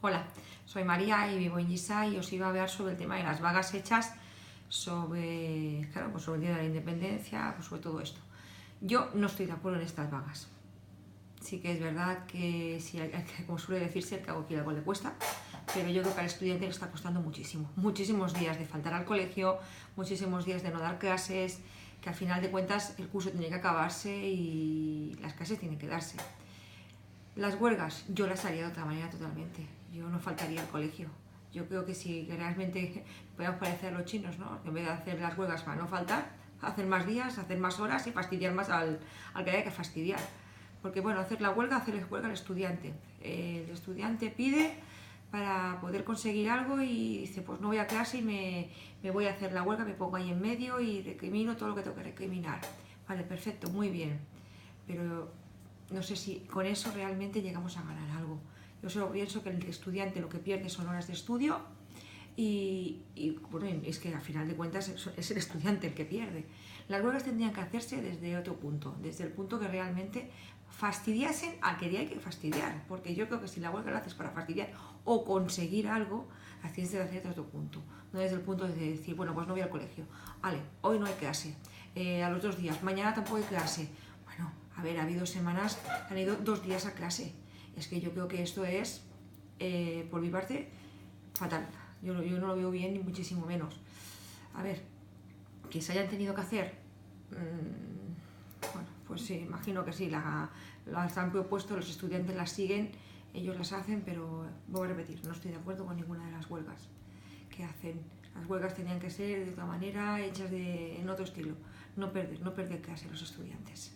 Hola, soy María y vivo en Lliçà y os iba a hablar sobre el tema de las vagas hechas sobre, claro, pues sobre el Día de la Independencia, pues sobre todo esto. Yo no estoy de acuerdo en estas vagas. Sí que es verdad que, sí, como suele decirse, el que hago aquí algo le cuesta, pero yo creo que al estudiante le está costando muchísimo. Muchísimos días de faltar al colegio, muchísimos días de no dar clases, que al final de cuentas el curso tiene que acabarse y las clases tienen que darse. Las huelgas, yo las haría de otra manera totalmente. Yo no faltaría al colegio. Yo creo que si realmente podemos parecer los chinos, ¿no? En vez de hacer las huelgas para no faltar, hacer más días, hacer más horas y fastidiar más al que haya que fastidiar. Porque bueno, hacer la huelga al estudiante. El estudiante pide para poder conseguir algo y dice, pues no voy a clase y me voy a hacer la huelga, me pongo ahí en medio y recrimino todo lo que tengo que recriminar. Vale, perfecto, muy bien. Pero no sé si con eso realmente llegamos a ganar algo. Yo solo pienso que el estudiante lo que pierde son horas de estudio y bueno, es que al final de cuentas es el estudiante el que pierde. Las huelgas tendrían que hacerse desde otro punto, desde el punto que realmente fastidiasen a que hay que fastidiar, porque yo creo que si la huelga la haces para fastidiar o conseguir algo, la tienes que hacer desde otro punto, no desde el punto de decir, bueno, pues no voy al colegio, vale, hoy no hay clase, a los 2 días, mañana tampoco hay clase. Bueno, a ver, ha habido semanas que han ido 2 días a clase. Es que yo creo que esto es, por mi parte, fatal. Yo no lo veo bien ni muchísimo menos. A ver, que se hayan tenido que hacer, bueno, pues sí, imagino que sí, las han propuesto, los estudiantes las siguen, ellos las hacen, pero voy a repetir, no estoy de acuerdo con ninguna de las huelgas que hacen. Las huelgas tenían que ser de otra manera, hechas en otro estilo. No perder clase los estudiantes.